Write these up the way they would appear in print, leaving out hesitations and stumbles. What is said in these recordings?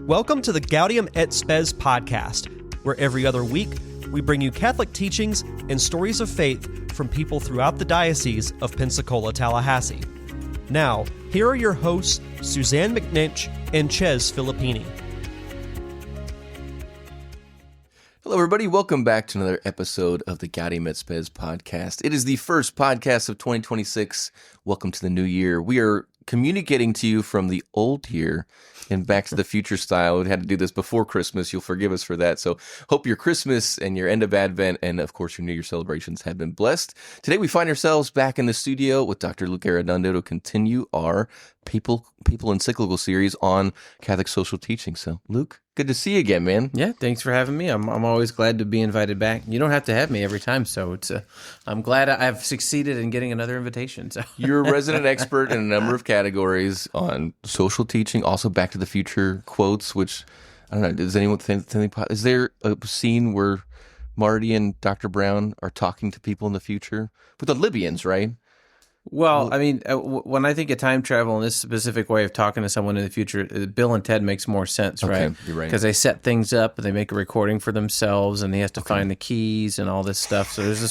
Welcome to the Gaudium et Spes podcast, where every other week we bring you Catholic teachings and stories of faith from people throughout the Diocese of Pensacola-Tallahassee. Now, here are your hosts, Suzanne McNinch and Chez Filippini. Hello, everybody. Welcome back to another episode of the Gaudium et Spes podcast. It is the first podcast of 2026. Welcome to the new year. We are communicating to you from the old year and back to the future style. We had to do this before Christmas. You'll forgive us for that. So hope your Christmas and your end of Advent and, of course, your New Year celebrations have been blessed. Today, we find ourselves back in the studio with Dr. Luke Arredondo to continue our People encyclical series on Catholic social teaching. So, Luke, good to see you again, man. Yeah, thanks for having me. I'm always glad to be invited back. You don't have to have me every time, so I'm glad I've succeeded in getting another invitation. So you're a resident expert in a number of categories on social teaching, also Back to the Future quotes, which, I don't know, does anyone think, is there a scene where Marty and Dr. Brown are talking to people in the future? With the Libyans, right? Well, I mean, when I think of time travel in this specific way of talking to someone in the future, Bill and Ted makes more sense, right? Okay, you're right. Because they set things up and they make a recording for themselves, and he has to find the keys and all this stuff. So there's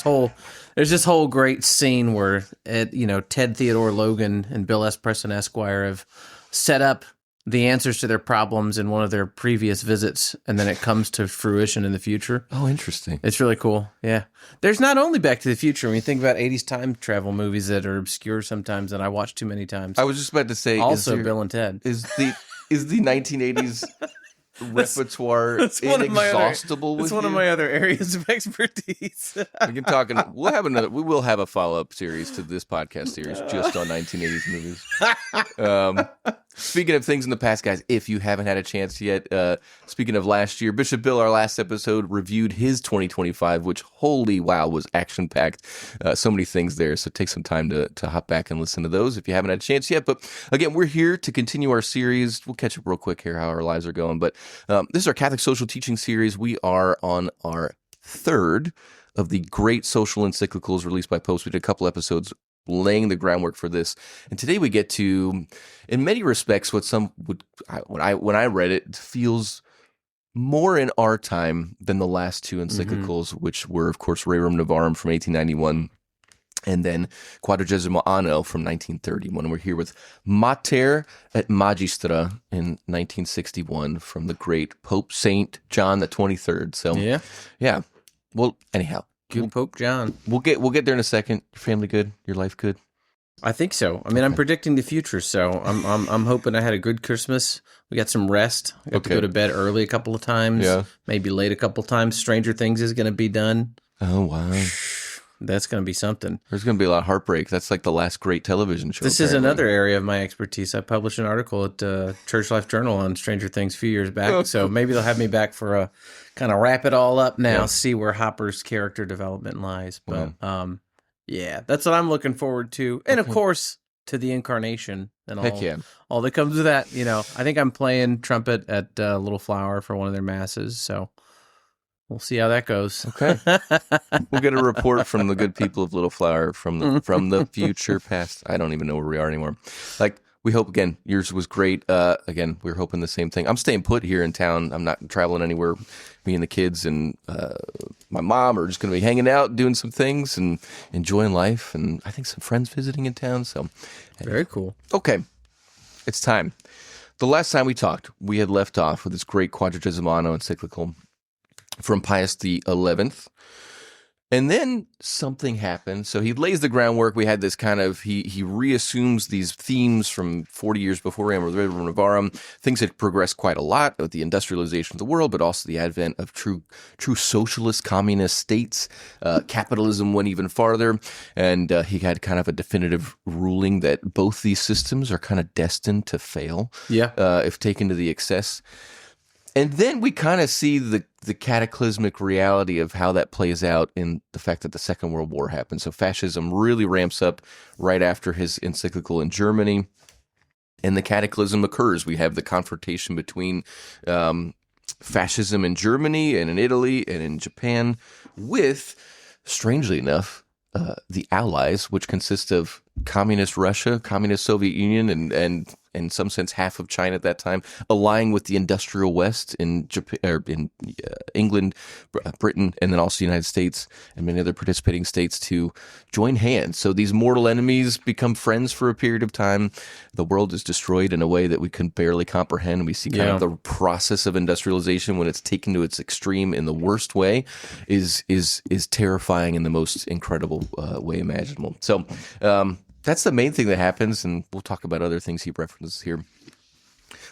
this whole great scene where Ted Theodore Logan and Bill S. Preston Esquire have set up the answers to their problems in one of their previous visits, and then it comes to fruition in the future. Oh, interesting. It's really cool. Yeah. There's not only Back to the Future. When you think about 80s time travel movies that are obscure sometimes and I watch too many times. I was just about to say, also Bill and Ted. Is the 1980s repertoire inexhaustible? It's one of my other areas of expertise. We can talk. We will have a follow-up series to this podcast series just on 1980s movies. Speaking of things in the past, guys, if you haven't had a chance yet, speaking of last year, Bishop Bill, our last episode, reviewed his 2025, which, holy wow, was action-packed. So many things there, so take some time to hop back and listen to those if you haven't had a chance yet. But again, we're here to continue our series. We'll catch up real quick here, how our lives are going. But this is our Catholic social teaching series. We are on our third of the great social encyclicals released by popes. We did a couple episodes laying the groundwork for this. And today we get to, in many respects, what some would, when I read it, feels more in our time than the last two encyclicals, which were, of course, Rerum Novarum from 1891 and then Quadragesimo Anno from 1931. We're here with Mater et Magistra in 1961 from the great Pope Saint John XXIII. So, yeah. Well, anyhow. Good Pope John. We'll get there in a second. Your family good? Your life good? I think so. I mean, I'm predicting the future, so I'm hoping I had a good Christmas. We got some rest. I got to go to bed early a couple of times. Yeah. Maybe late a couple of times. Stranger Things is going to be done. Oh, wow. That's going to be something. There's going to be a lot of heartbreak. That's like the last great television show. This is another area of my expertise. I published an article at Church Life Journal on Stranger Things a few years back, so maybe they'll have me back for a kind of wrap it all up now, see where Hopper's character development lies. But that's what I'm looking forward to. And of course, to the Incarnation and all that comes with that. I think I'm playing trumpet at Little Flower for one of their masses, so we'll see how that goes. Okay. We'll get a report from the good people of Little Flower from the future past. I don't even know where we are anymore. We hope, again, yours was great. Again, we're hoping the same thing. I'm staying put here in town. I'm not traveling anywhere. Me and the kids and my mom are just going to be hanging out, doing some things and enjoying life. And I think some friends visiting in town. So very cool. Okay. It's time. The last time we talked, we had left off with this great Quadragesimo Anno encyclical from Pius XI. And then something happened. So he lays the groundwork. We had this kind of, he reassumes these themes from 40 years before Rerum Novarum. Things had progressed quite a lot with the industrialization of the world, but also the advent of true socialist communist states. Capitalism went even farther. And he had kind of a definitive ruling that both these systems are kind of destined to fail if taken to the excess. And then we kind of see the cataclysmic reality of how that plays out in the fact that the Second World War happened. So fascism really ramps up right after his encyclical in Germany, and the cataclysm occurs. We have the confrontation between fascism in Germany and in Italy and in Japan with, strangely enough, the Allies, which consist of communist Russia, communist Soviet Union, and in some sense half of China at that time, allying with the industrial West in Japan, or in England, Britain, and then also the United States and many other participating states to join hands. So these mortal enemies become friends for a period of time. The world is destroyed in a way that we can barely comprehend. We see kind of the process of industrialization when it's taken to its extreme in the worst way is terrifying in the most incredible way imaginable. So that's the main thing that happens, and we'll talk about other things he references here.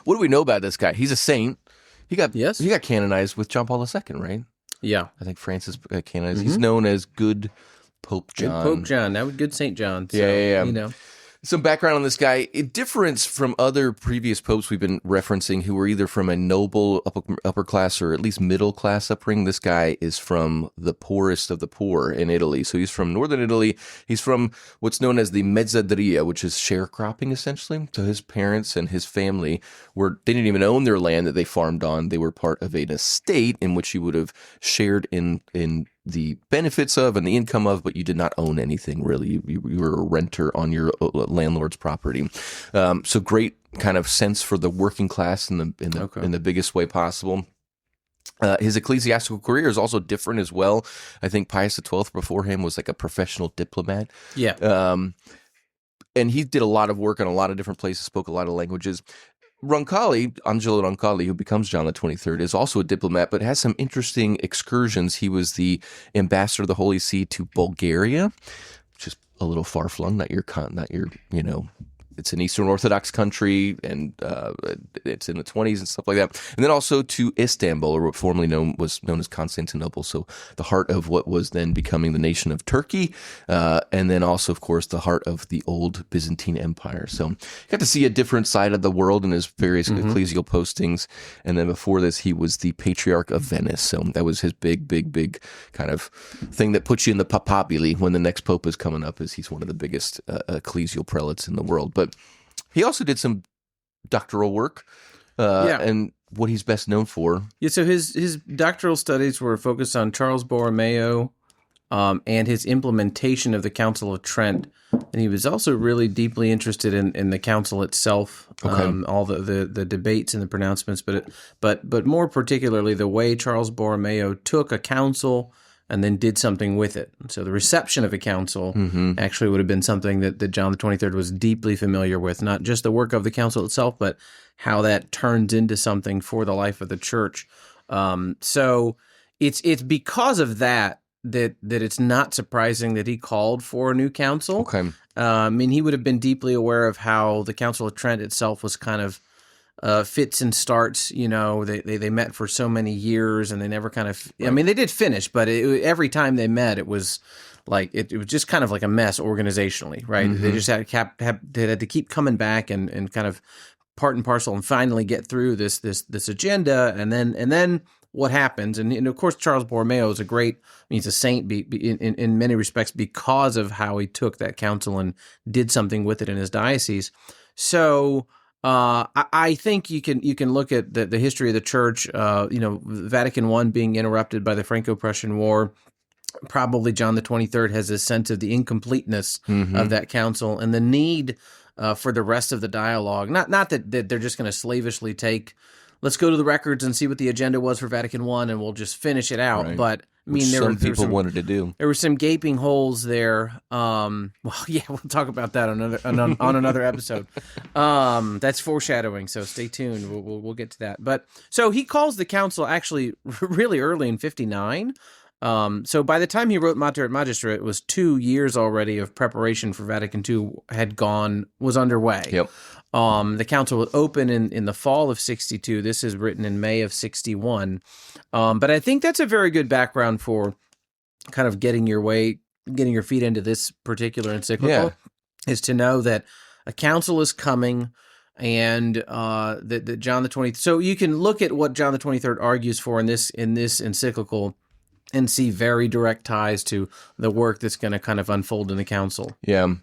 What do we know about this guy? He's a saint. He got canonized with John Paul II, right? Yeah. I think Francis canonized. He's known as Good Pope John. Good Pope John. Now good St. John. So, yeah. You know. Some background on this guy. A difference from other previous popes we've been referencing who were either from a noble upper class or at least middle class upbringing. This guy is from the poorest of the poor in Italy. So he's from northern Italy. He's from what's known as the mezzadria, which is sharecropping essentially. So his parents and his family they didn't even own their land that they farmed on. They were part of an estate in which you would have shared in the benefits of and the income of, but you did not own anything really. You were a renter on your landlord's property. So great kind of sense for the working class in the biggest way possible. His ecclesiastical career is also different as well. I think Pius XII before him was like a professional diplomat. Yeah. And he did a lot of work in a lot of different places, spoke a lot of languages. Angelo Roncalli, who becomes John XXIII, is also a diplomat, but has some interesting excursions. He was the ambassador of the Holy See to Bulgaria, which is a little far-flung, not your, it's an Eastern Orthodox country, and it's in the 20s and stuff like that. And then also to Istanbul, or what formerly was known as Constantinople, so the heart of what was then becoming the nation of Turkey, and then also, of course, the heart of the old Byzantine Empire. So you got to see a different side of the world in his various ecclesial postings. And then before this, he was the Patriarch of Venice. So that was his big kind of thing that puts you in the papabile when the next pope is coming up, is he's one of the biggest ecclesial prelates in the world. But he also did some doctoral work, and what he's best known for. Yeah, so his doctoral studies were focused on Charles Borromeo and his implementation of the Council of Trent. And he was also really deeply interested in the council itself, all the debates and the pronouncements, but more particularly the way Charles Borromeo took a council and then did something with it. So the reception of a council actually would have been something that John XXIII was deeply familiar with, not just the work of the council itself, but how that turns into something for the life of the church. So it's because of that it's not surprising that he called for a new council. Okay. I mean, he would have been deeply aware of how the Council of Trent itself was kind of fits and starts. They met for so many years and they never kind of, I mean, they did finish, but every time they met, it was like, it was just kind of like a mess organizationally, right? They just had to keep coming back and kind of part and parcel and finally get through this agenda. And then what happens? And of course, Charles Borromeo is he's a saint in many respects because of how he took that council and did something with it in his diocese. So, I think you can look at the history of the church, Vatican I being interrupted by the Franco-Prussian War. Probably John XXIII has a sense of the incompleteness of that council and the need for the rest of the dialogue. Not that they're just going to slavishly let's go to the records and see what the agenda was for Vatican I and we'll just finish it out. Right. But I mean, some people wanted to do. There were some gaping holes there. We'll talk about that on another episode. That's foreshadowing, so stay tuned. We'll get to that. But so he calls the council actually really early in 59. So by the time he wrote Mater et Magistra, it was 2 years already of preparation for Vatican II was underway. Yep. The council would open in the fall of 62. This is written in May of 61. But I think that's a very good background for kind of getting your feet into this particular encyclical, is to know that a council is coming and that John XXIII. So you can look at what John XXIII argues for in this encyclical and see very direct ties to the work that's going to kind of unfold in the council. Yeah.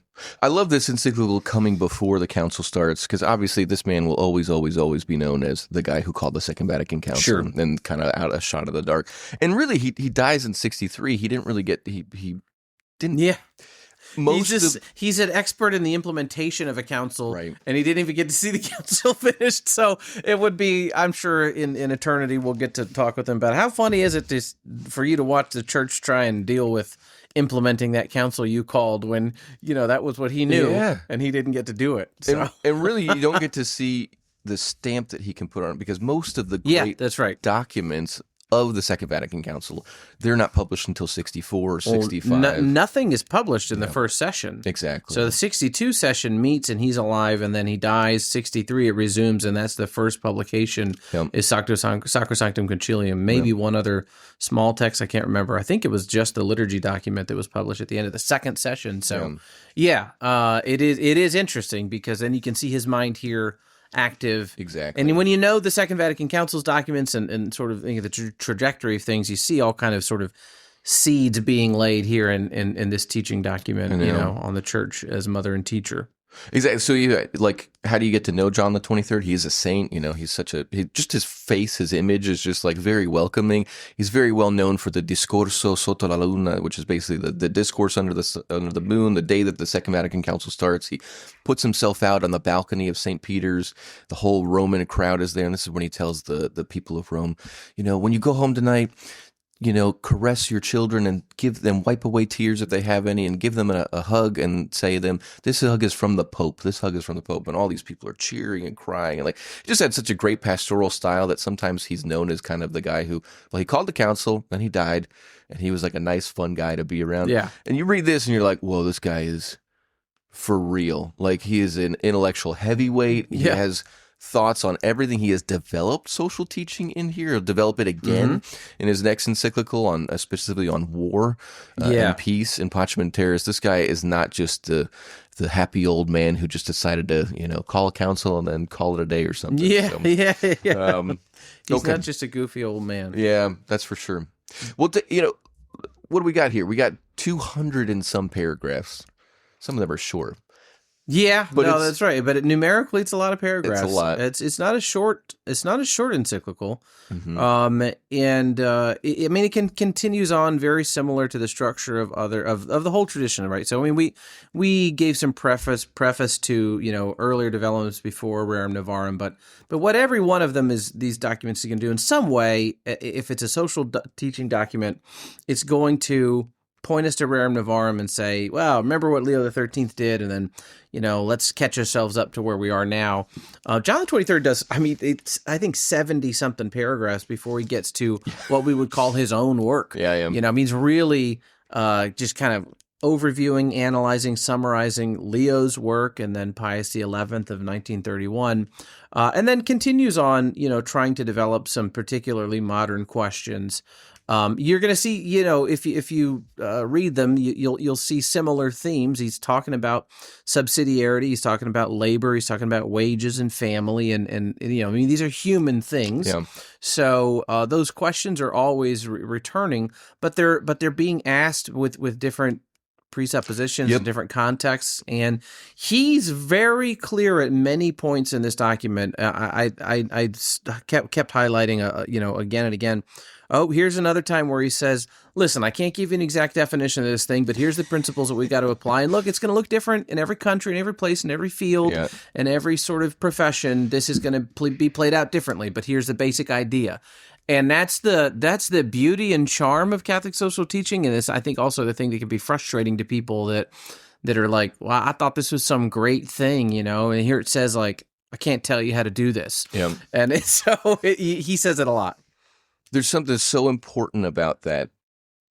I love this encyclical coming before the council starts, because obviously this man will always, always, always be known as the guy who called the Second Vatican Council and kind of out a shot of the dark. And really, he dies in 63. He didn't really get, he didn't. Yeah. he's an expert in the implementation of a council, Right. and he didn't even get to see the council finished. So it would be, I'm sure, in eternity we'll get to talk with him about how funny is it for you to watch the church try and deal with implementing that council you called when that was what he knew, and he didn't get to do it. So. And really, you don't get to see the stamp that he can put on it, because most of the great that's right. documents of the Second Vatican Council, they're not published until 64 or 65. Nothing is published in the first session. Exactly. So the 62 session meets and he's alive, and then he dies. 63 it resumes, and that's the first publication is Sacrosanctum Concilium. Maybe one other small text, I can't remember. I think it was just the liturgy document that was published at the end of the second session. So it is interesting, because then you can see his mind here active. Exactly. And when the Second Vatican Council's documents and sort of the trajectory of things, you see all kind of sort of seeds being laid here in this teaching document, on the church as mother and teacher. Exactly. So how do you get to know John the 23rd? He's a saint. He's just his face, his image is just like very welcoming. He's very well known for the Discorso sotto la luna, which is basically the discourse under the moon. The day that the Second Vatican Council starts, he puts himself out on the balcony of St. Peter's. The whole Roman crowd is there, and this is when he tells the people of Rome, when you go home tonight, caress your children and wipe away tears if they have any, and give them a hug and say to them, this hug is from the Pope. This hug is from the Pope. And all these people are cheering and crying. And he just had such a great pastoral style that sometimes he's known as kind of the guy who, he called the council, then he died, and he was like a nice, fun guy to be around. Yeah. And you read this and you're like, whoa, this guy is for real. He is an intellectual heavyweight. He has thoughts on everything. He has developed social teaching in here. He'll develop it again in his next encyclical on specifically on war and peace in Pacem in Terris. This guy is not just the happy old man who just decided to call a council and then call it a day or something. Yeah. He's okay. not just a goofy old man. Yeah, that's for sure. Well, what do we got here? We got 200 and some paragraphs. Some of them are short. Yeah, but that's right. But numerically, it's a lot of paragraphs. It's a lot. It's not a short. It's not a short encyclical. Mm-hmm. It continues on very similar to the structure of the whole tradition, right? So we gave some preface to earlier developments before Rerum Novarum, but what every one of them is, these documents you can do in some way. If it's a social teaching document, it's going to point us to Rerum Novarum and say, well, remember what Leo XIII did, and then, let's catch ourselves up to where we are now. John XXIII does, it's, I think, 70-something paragraphs before he gets to what we would call his own work. Yeah. He's really just kind of overviewing, analyzing, summarizing Leo's work, and then Pius XI of 1931, and then continues on, trying to develop some particularly modern questions. You're going to see, if you read them, you'll see similar themes. He's talking about subsidiarity. He's talking about labor. He's talking about wages and family, and these are human things. Yeah. So those questions are always returning, but they're being asked with different presuppositions and different contexts, and he's very clear at many points in this document. I kept highlighting, again and again. Oh, here's another time where he says, listen, I can't give you an exact definition of this thing, but here's the principles that we got to apply. And look, it's going to look different in every country, in every place, in every field, and every sort of profession. This is going to be played out differently, but here's the basic idea. And that's the beauty and charm of Catholic social teaching. And it's, I think, also the thing that can be frustrating to people that are like, well, I thought this was some great thing, and here it says, I can't tell you how to do this. Yeah. And he says it a lot. There's something so important about that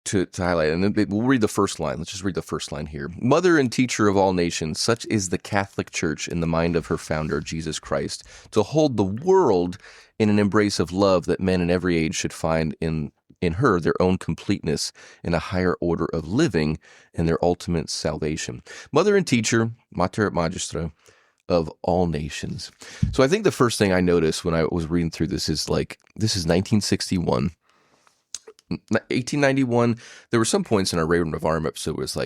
to highlight. And then we'll read the first line. Let's just read the first line here. Mother and teacher of all nations, such is the Catholic Church in the mind of her founder, Jesus Christ, to hold the world in an embrace of love that men in every age should find in her their own completeness in a higher order of living and their ultimate salvation. Mother and teacher, Mater et Magistra, of all nations. So I think the first thing I noticed when I was reading through this is this is 1961. 1891, there were some points in our Rerum Novarum episode where it's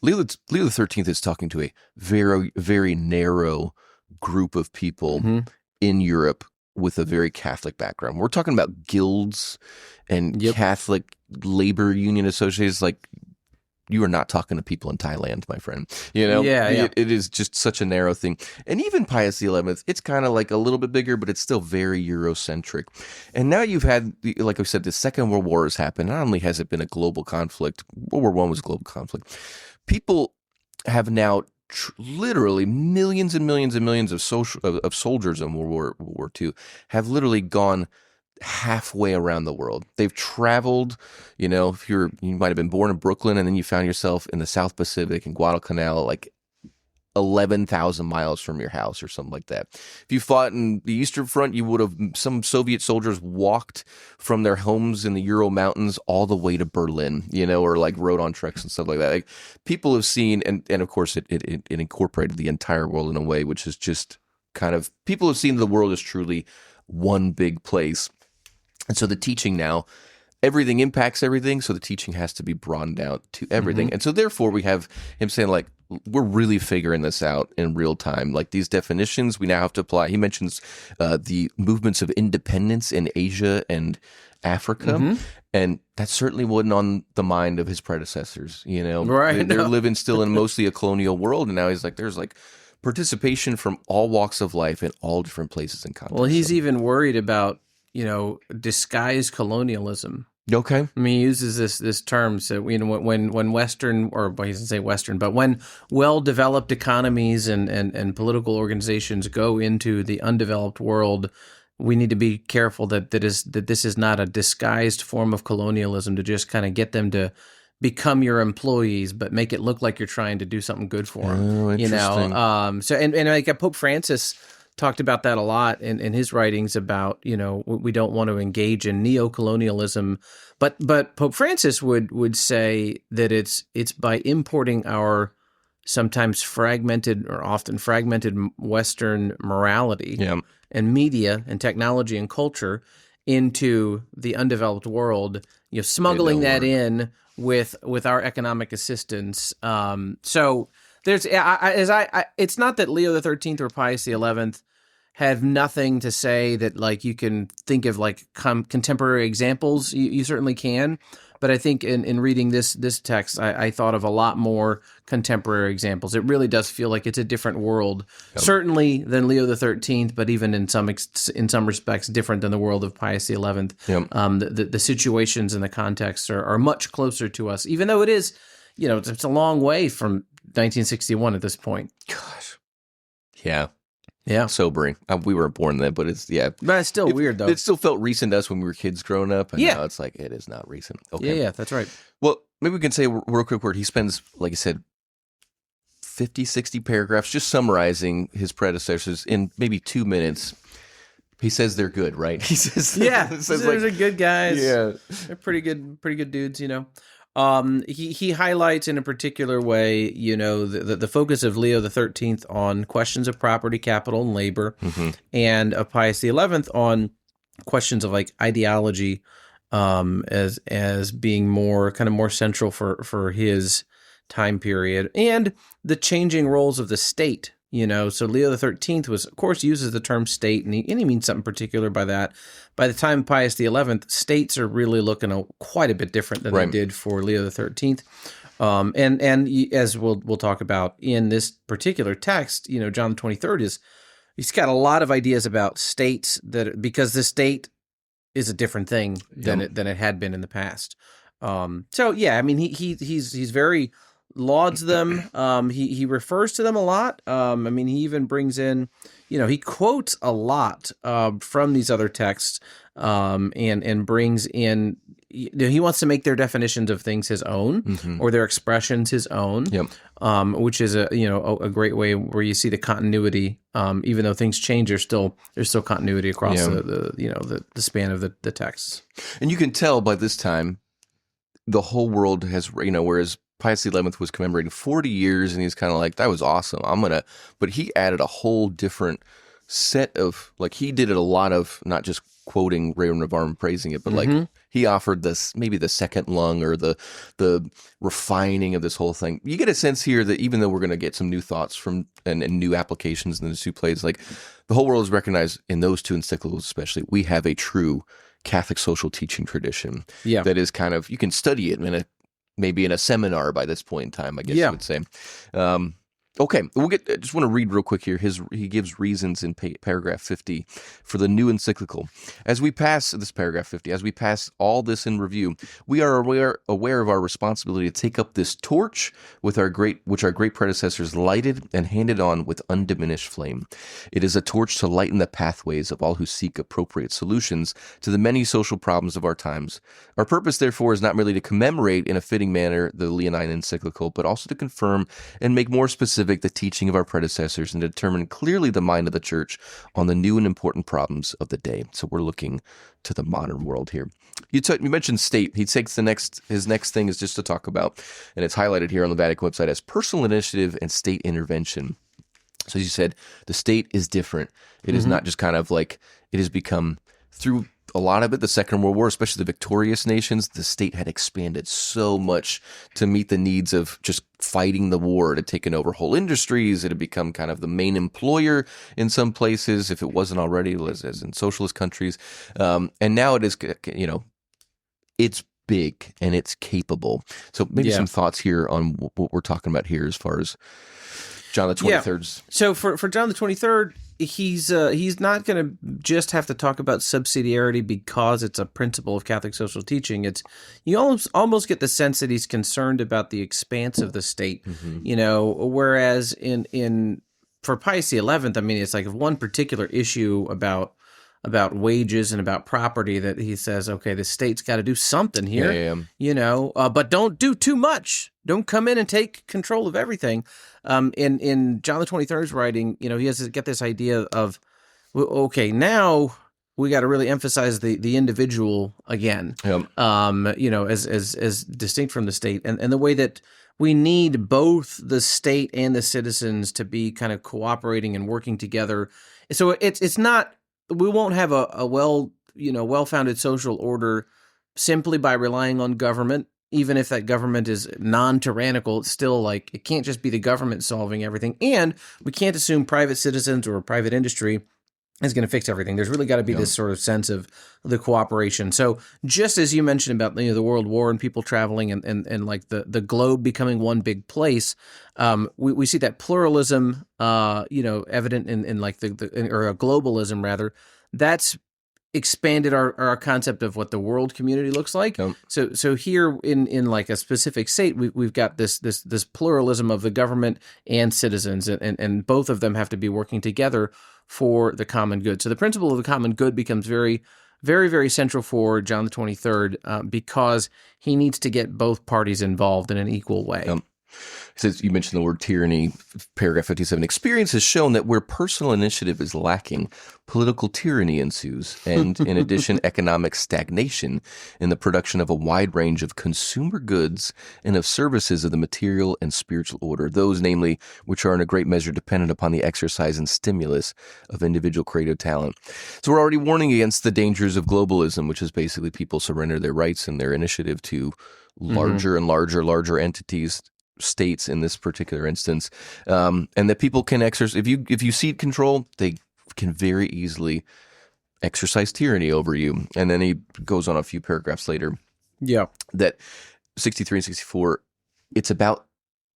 Leo XIII is talking to a very, very narrow group of people in Europe with a very Catholic background. We're talking about guilds and Catholic labor union associations, you are not talking to people in Thailand, my friend. You know, it is just such a narrow thing. And even Pius XI, it's kind of like a little bit bigger, but it's still very Eurocentric. And now you've had, like I said, the Second World War has happened. Not only has it been a global conflict, World War I was a global conflict. People have now literally millions and millions and millions of soldiers in World War II have literally gone halfway around the world. They've traveled, you know, you might have been born in Brooklyn and then you found yourself in the South Pacific in Guadalcanal, like 11,000 miles from your house or something like that. If you fought in the Eastern Front, you would have, some Soviet soldiers walked from their homes in the Ural Mountains all the way to Berlin, you know, or like rode on trucks and stuff like that. Like, people have seen, and of course it incorporated the entire world in a way which is just kind of, people have seen the world as truly one big place. And so the teaching now, everything impacts everything, so the teaching has to be broadened out to everything. Mm-hmm. And so therefore we have him saying, like, we're really figuring this out in real time. Like, these definitions we now have to apply. He mentions the movements of independence in Asia and Africa, and that certainly wasn't on the mind of his predecessors. You know, right? They're living still in mostly a colonial world, and now he's like, there's like participation from all walks of life in all different places and contexts. Well, he's even worried about, you know, disguised colonialism. Okay. I mean, he uses this term. So, you know, when Western, or well, he doesn't say Western, but when well-developed economies and political organizations go into the undeveloped world, we need to be careful that this is not a disguised form of colonialism to just kind of get them to become your employees, but make it look like you're trying to do something good for them. Oh, interesting. You know, so and like Pope Francis talked about that a lot in his writings about, you know, we don't want to engage in neo-colonialism, but Pope Francis would say that it's by importing our sometimes fragmented or often fragmented Western morality and media and technology and culture into the undeveloped world, you know, smuggling that in with our economic assistance. So there's it's not that Leo XIII or Pius XI have nothing to say that, like, you can think of like contemporary examples. You certainly can, but I think in reading this text, I thought of a lot more contemporary examples. It really does feel like it's a different world, certainly than Leo XIII, but even in some respects different than the world of Pius XI. The situations and the contexts are much closer to us, even though it is, you know, it's a long way from 1961 at this point. Gosh, yeah. Yeah, sobering. We weren't born then, but it's But it's still weird though. It still felt recent to us when we were kids growing up, and now it's like it is not recent. Okay, yeah, that's right. Well, maybe we can say a real quick word. He spends, like I said, 50, 60 paragraphs just summarizing his predecessors in maybe 2 minutes. He says they're good, right? He says, they're good guys. Yeah, they're pretty good dudes. You know. He highlights in a particular way, you know, the focus of Leo XIII on questions of property, capital, and labor, and of Pius XI on questions of like ideology, as being more central for his time period, and the changing roles of the state. You know, so Leo XIII of course, uses the term state, and he means something particular by that. By the time of Pius XI, states are really looking quite a bit different than they did for Leo XIII. And as we'll talk about in this particular text, you know, John XXIII he's got a lot of ideas about states because the state is a different thing than it had been in the past. So yeah, I mean, he's very lauds them. He refers to them a lot. I mean, he even brings in, you know, he quotes a lot from these other texts, and brings in. You know, he wants to make their definitions of things his own, or their expressions his own. Which is a great way where you see the continuity. Even though things change, there's still continuity across the span of the texts. And you can tell by this time, the whole world has, you know, whereas Pius XI was commemorating 40 years, and he's kind of like, that was awesome. But he added a whole different set of, like, he did it a lot of, not just quoting Rerum Novarum and praising it, but like he offered this, maybe the second lung or the refining of this whole thing. You get a sense here that even though we're going to get some new thoughts from and new applications in the two plays, like the whole world is recognized in those two encyclicals, especially, we have a true Catholic social teaching tradition that is kind of, you can study it in a maybe in a seminar by this point in time, I guess you would say. Okay, I just want to read real quick here. He gives reasons in paragraph 50 for the new encyclical. As we pass all this in review, we are aware of our responsibility to take up this torch which our great predecessors lighted and handed on with undiminished flame. It is a torch to lighten the pathways of all who seek appropriate solutions to the many social problems of our times. Our purpose, therefore, is not merely to commemorate in a fitting manner the Leonine encyclical, but also to confirm and make more specific the teaching of our predecessors and determine clearly the mind of the church on the new and important problems of the day. So we're looking to the modern world here. You mentioned state. His next thing is just to talk about, and it's highlighted here on the Vatican website as personal initiative and state intervention. So as you said, the state is different. It is not just kind of like, it has become through a lot of it, the Second World War, especially the victorious nations, the state had expanded so much to meet the needs of just fighting the war. It had taken over whole industries. It had become kind of the main employer in some places, if it wasn't already, as in socialist countries. And now it is, it's big and it's capable. So maybe some thoughts here on what we're talking about here as far as John the 23rd's. So for John the 23rd, he's not going to just have to talk about subsidiarity because it's a principle of Catholic social teaching. You almost get the sense that he's concerned about the expanse of the state, whereas for Pius XI, I mean, it's like one particular issue about wages and about property that he says, okay, the state's got to do something here, but don't do too much. Don't come in and take control of everything. In John the 23rd's writing, he has to get this idea of, okay, now we got to really emphasize the individual again, as distinct from the state, and the way that we need both the state and the citizens to be kind of cooperating and working together. So it's not, we won't have a well-founded social order simply by relying on government. Even if that government is non-tyrannical, it's still like, it can't just be the government solving everything. And we can't assume private citizens or private industry is going to fix everything. There's really got to be this sort of sense of the cooperation. So just as you mentioned about the World War and people traveling and like the globe becoming one big place, we see that pluralism, evident in like or a globalism rather, that's expanded our concept of what the world community looks like. So here in like a specific state, we've got this pluralism of the government and citizens, and both of them have to be working together for the common good. So the principle of the common good becomes very, very, very central for John the 23rd because he needs to get both parties involved in an equal way. Says you mentioned the word tyranny, paragraph 57. Experience has shown that where personal initiative is lacking, political tyranny ensues, and in addition, economic stagnation in the production of a wide range of consumer goods and of services of the material and spiritual order, those, namely, which are in a great measure dependent upon the exercise and stimulus of individual creative talent. So we're already warning against the dangers of globalism, which is basically people surrender their rights and their initiative to larger and larger entities, states in this particular instance, and that people can exercise. If you cede control, they can very easily exercise tyranny over you. And then he goes on a few paragraphs later. That 63 and 64, it's about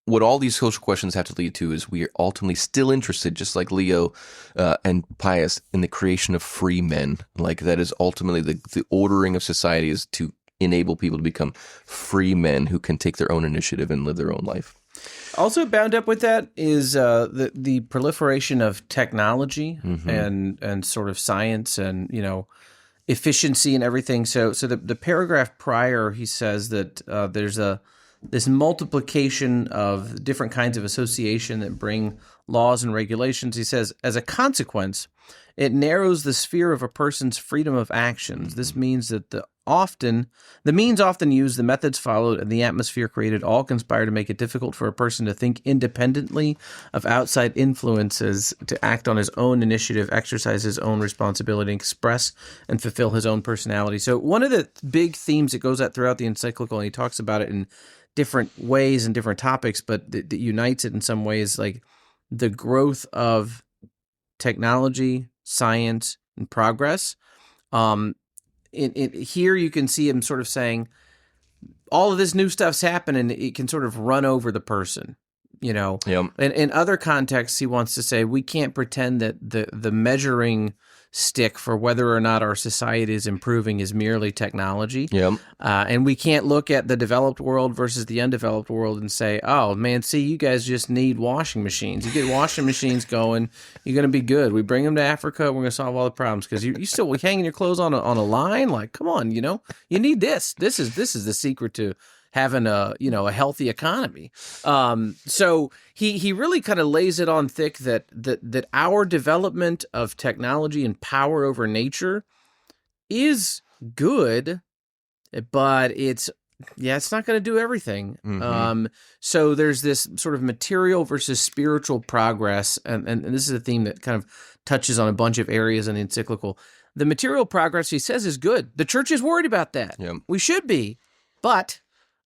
what all these social questions have to lead to is we are ultimately still interested, just like Leo and Pius, in the creation of free men. Like that is ultimately the ordering of society is to enable people to become free men who can take their own initiative and live their own life. Also bound up with that is the proliferation of technology and sort of science and efficiency and everything. So the paragraph prior, he says that there's this multiplication of different kinds of association that bring laws and regulations. He says, as a consequence, it narrows the sphere of a person's freedom of actions. This means that the means often used, the methods followed, and the atmosphere created all conspire to make it difficult for a person to think independently of outside influences, to act on his own initiative, exercise his own responsibility, express and fulfill his own personality. So one of the big themes that goes out throughout the encyclical, and he talks about it in different ways and different topics, but that unites it in some ways, like the growth of technology, science, and progress. Here you can see him sort of saying all of this new stuff's happening, it can sort of run over the person, Yep. And in other contexts, he wants to say we can't pretend that the measuring stick for whether or not our society is improving is merely technology. Yep. And we can't look at the developed world versus the undeveloped world and say, oh, man, see, you guys just need washing machines. You get washing machines going, you're going to be good. We bring them to Africa, we're going to solve all the problems. Because you still hanging your clothes on a line? Like, come on, you need this. This is the secret to having a healthy economy. So he really kind of lays it on thick that our development of technology and power over nature is good, but it's not going to do everything. Mm-hmm. So there's this sort of material versus spiritual progress, and this is a theme that kind of touches on a bunch of areas in the encyclical. The material progress, he says, is good. The church is worried about that. Yep. We should be, but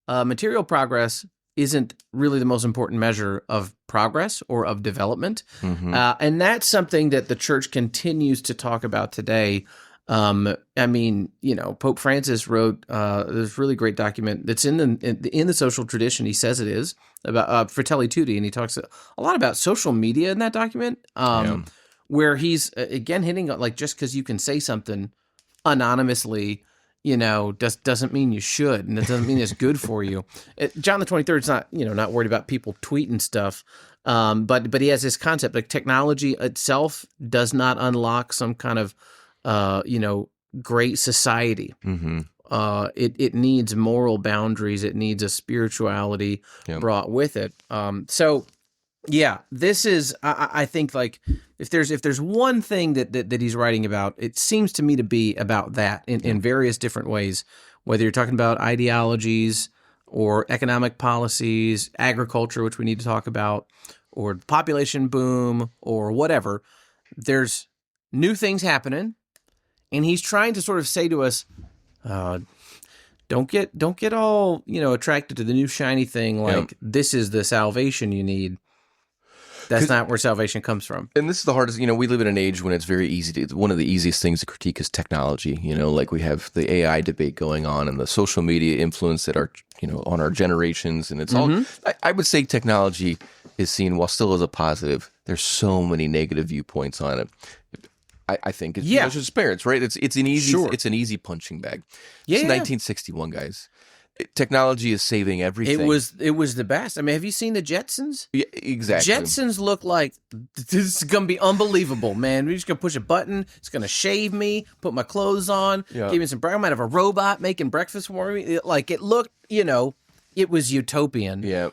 material progress isn't really the most important measure of progress or of development. Mm-hmm. And that's something that the church continues to talk about today. Pope Francis wrote this really great document that's in the social tradition. He says it is about Fratelli Tutti, and he talks a lot about social media in that document, where he's again hitting like just because you can say something anonymously, doesn't mean you should, and it doesn't mean it's good for you. John the 23rd is not worried about people tweeting stuff, but he has this concept like technology itself does not unlock some kind of great society. Mm-hmm. It needs moral boundaries. It needs a spirituality brought with it. This is I think like if there's one thing that he's writing about, it seems to me to be about that in various different ways, whether you're talking about ideologies or economic policies, agriculture, which we need to talk about, or population boom or whatever. There's new things happening, and he's trying to sort of say to us, don't get all attracted to the new shiny thing like this is the salvation you need. That's not where salvation comes from. And this is the hardest, we live in an age when it's very easy one of the easiest things to critique is technology, like we have the AI debate going on and the social media influence that are, on our generations. And it's all, I would say technology is seen while still as a positive. There's so many negative viewpoints on it. I think it's just parents, right? It's an easy punching bag. It's 1961, guys. Technology is saving everything. It was the best. I mean, have you seen the Jetsons? Yeah, exactly. Jetsons look like this is going to be unbelievable, man. We're just going to push a button. It's going to shave me, put my clothes on, give me some breakfast. I might have a robot making breakfast for me. It looked, it was utopian. Yeah.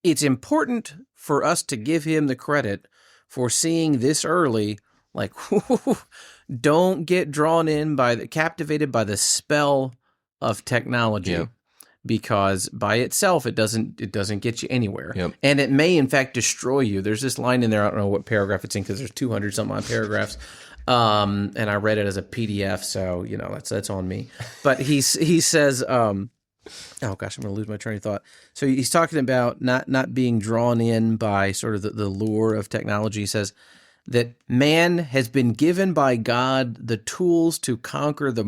It's important for us to give him the credit for seeing this early. Like, don't get captivated by the spell of technology, because by itself it doesn't get you anywhere, and it may in fact destroy you. There's this line in there. I don't know what paragraph it's in because there's 200 something odd paragraphs, and I read it as a PDF, so that's on me. But he says, oh gosh, I'm going to lose my train of thought. So he's talking about not being drawn in by sort of the lure of technology. He says that man has been given by God the tools to conquer the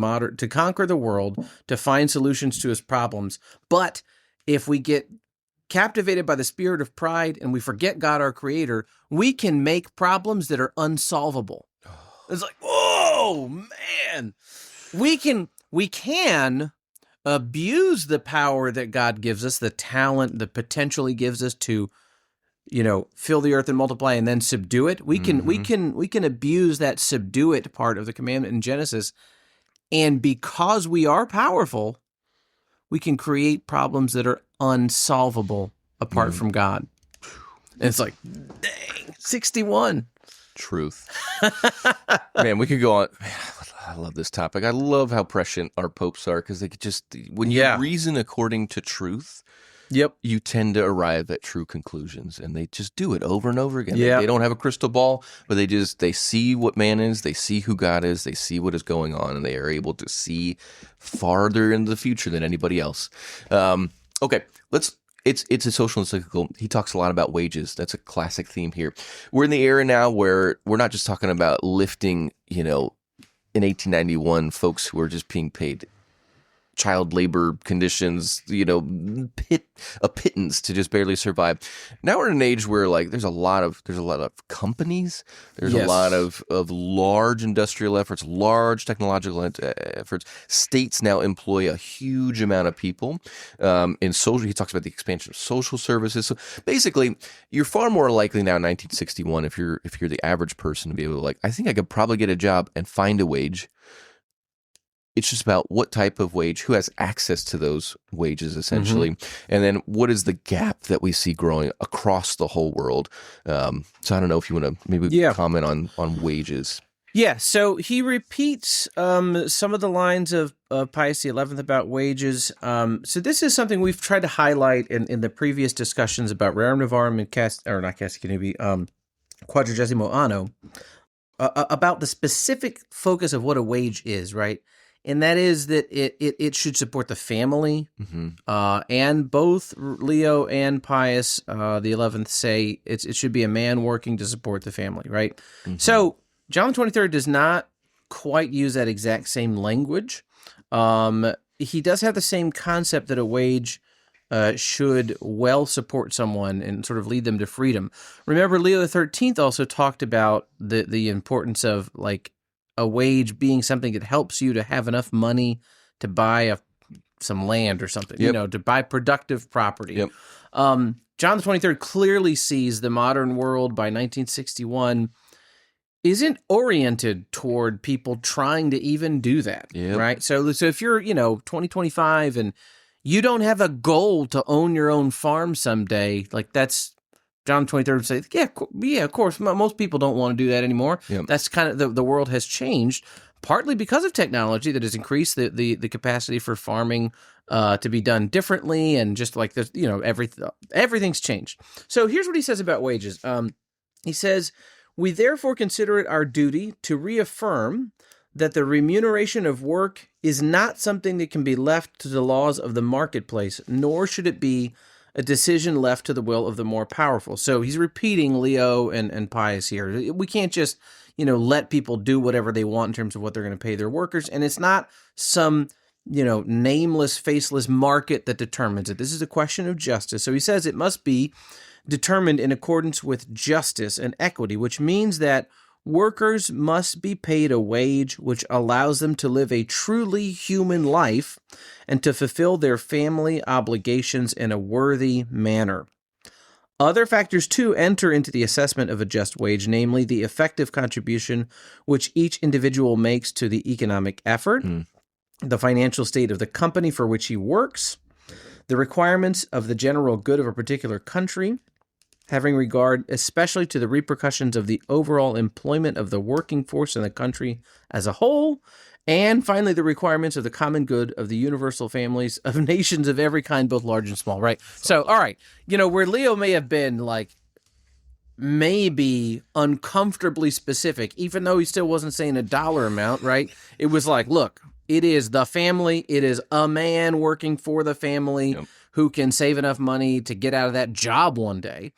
world, to find solutions to his problems. But if we get captivated by the spirit of pride and we forget God, our creator, we can make problems that are unsolvable. It's like, whoa, man. We can abuse the power that God gives us, the talent, the potential he gives us to fill the earth and multiply and then subdue it. We can abuse that subdue it part of the commandment in Genesis. And because we are powerful, we can create problems that are unsolvable apart from God. And it's like, dang, 61. Truth. Man, we could go on. Man, I love this topic. I love how prescient our popes are, because they could just, when you reason according to truth, you tend to arrive at true conclusions, and they just do it over and over again. They don't have a crystal ball, but they see what man is, they see who God is, they see what is going on, and they are able to see farther into the future than anybody else. Okay, it's a social encyclical. He talks a lot about wages. That's a classic theme here. We're in the era now where we're not just talking about lifting, in 1891, folks who are just being paid child labor conditions, a pittance to just barely survive. Now we're in an age where like there's a lot of companies, there's a lot of large industrial efforts, large technological efforts. States now employ a huge amount of people in social. He talks about the expansion of social services. So basically, you're far more likely now in 1961 if you're the average person to be able to like, I think I could probably get a job and find a wage. It's just about what type of wage, who has access to those wages, essentially, and then what is the gap that we see growing across the whole world. So I don't know if you want to maybe comment on wages. Yeah, so he repeats some of the lines of Pius XI about wages. So this is something we've tried to highlight in the previous discussions about Rerum Novarum and Quadragesimo Anno, about the specific focus of what a wage is, right? And that is that it should support the family, and both Leo and Pius XI say it should be a man working to support the family, right? So John XXIII does not quite use that exact same language. He does have the same concept that a wage should well support someone and sort of lead them to freedom. Remember, Leo XIII also talked about the importance of like a wage being something that helps you to have enough money to buy some land or something, to buy productive property. John XXIII clearly sees the modern world by 1961 isn't oriented toward people trying to even do that, right? So if you're, 2025 and you don't have a goal to own your own farm someday, like that's John XXIII would say, yeah, of course. Most people don't want to do that anymore. That's kind of the world has changed, partly because of technology that has increased the capacity for farming to be done differently, and just like this, everything's changed. So here's what he says about wages. He says, "We therefore consider it our duty to reaffirm that the remuneration of work is not something that can be left to the laws of the marketplace, nor should it be a decision left to the will of the more powerful." So he's repeating Leo and Pius here. We can't just, let people do whatever they want in terms of what they're going to pay their workers. And it's not some, nameless, faceless market that determines it. This is a question of justice. So he says it must be determined in accordance with justice and equity, which means that workers must be paid a wage which allows them to live a truly human life and to fulfill their family obligations in a worthy manner. Other factors, too, enter into the assessment of a just wage, namely the effective contribution which each individual makes to the economic effort, the financial state of the company for which he works, the requirements of the general good of a particular country, having regard especially to the repercussions of the overall employment of the working force in the country as a whole, and finally the requirements of the common good of the universal families of nations of every kind, both large and small, right? So, all right, where Leo may have been like maybe uncomfortably specific, even though he still wasn't saying a dollar amount, right? It was like, look, it is the family, it is a man working for the family who can save enough money to get out of that job one day.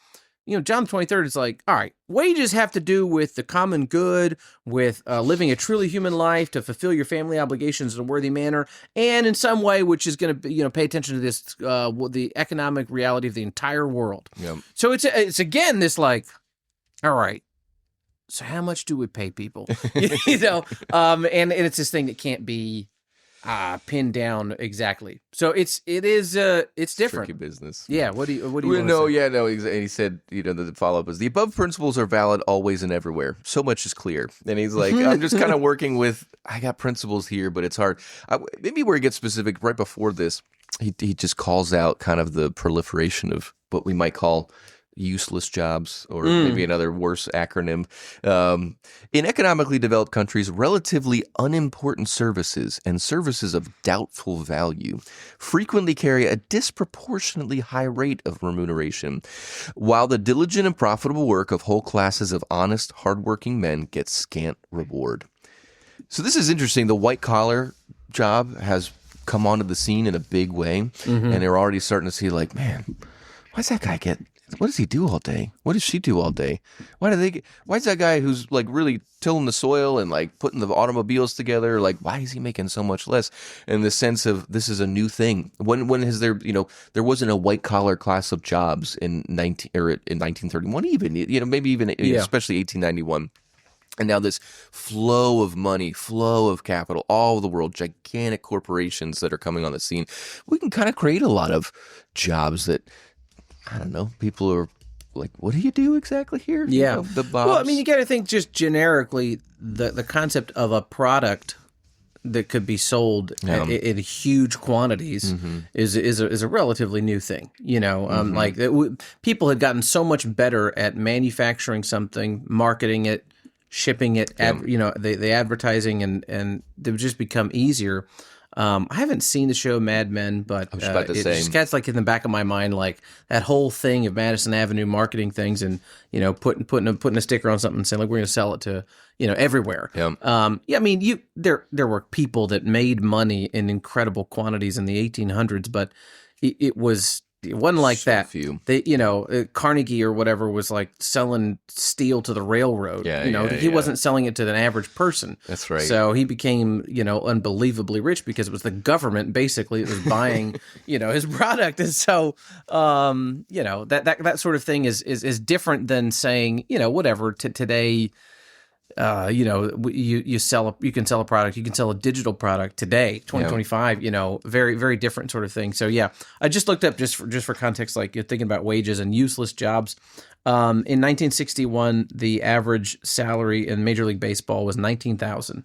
John XXIII is like, all right, wages have to do with the common good, with living a truly human life to fulfill your family obligations in a worthy manner, and in some way which is going to, pay attention to this, the economic reality of the entire world. So it's again this like, all right, so how much do we pay people? And it's this thing that can't be pinned down exactly. So it's different. Tricky business. Yeah. What do you want to say? And he said, the follow up is the above principles are valid always and everywhere. So much is clear. And he's like, I'm just kind of working with, I got principles here, but it's hard. Maybe where he gets specific right before this, he just calls out kind of the proliferation of what we might call useless jobs, or maybe another worse acronym. In economically developed countries, relatively unimportant services and services of doubtful value frequently carry a disproportionately high rate of remuneration, while the diligent and profitable work of whole classes of honest, hardworking men gets scant reward. So this is interesting. The white-collar job has come onto the scene in a big way, and they're already starting to see like, man, why does that guy get what does he do all day? What does she do all day? Why is that guy who's like really tilling the soil and like putting the automobiles together, like why is he making so much less? In the sense of this is a new thing. When has there, there wasn't a white collar class of jobs in 1931 even, maybe even especially 1891. And now this flow of money, flow of capital, all over the world, gigantic corporations that are coming on the scene. We can kind of create a lot of jobs that, I don't know, people are like, what do you do exactly here? Yeah. The Bobs. Well, I mean, you got to think just generically the concept of a product that could be sold in huge quantities is a relatively new thing. Like people had gotten so much better at manufacturing something, marketing it, shipping it, the advertising, and they would just become easier. I haven't seen the show Mad Men, but it just gets like in the back of my mind, like that whole thing of Madison Avenue marketing things, and putting a sticker on something and saying like we're going to sell it to everywhere. I mean, there were people that made money in incredible quantities in the 1800s, but it wasn't like so that. Few. They, Carnegie or whatever was like selling steel to the railroad. He wasn't selling it to the average person. That's right. So he became, unbelievably rich because it was the government basically that was buying, his product. And so, that sort of thing is different than saying, whatever today. You can sell a product, you can sell a digital product today, 2025, very, very different sort of thing. So yeah, I just looked up just for context, like you're thinking about wages and useless jobs. In 1961, the average salary in Major League Baseball was $19,000.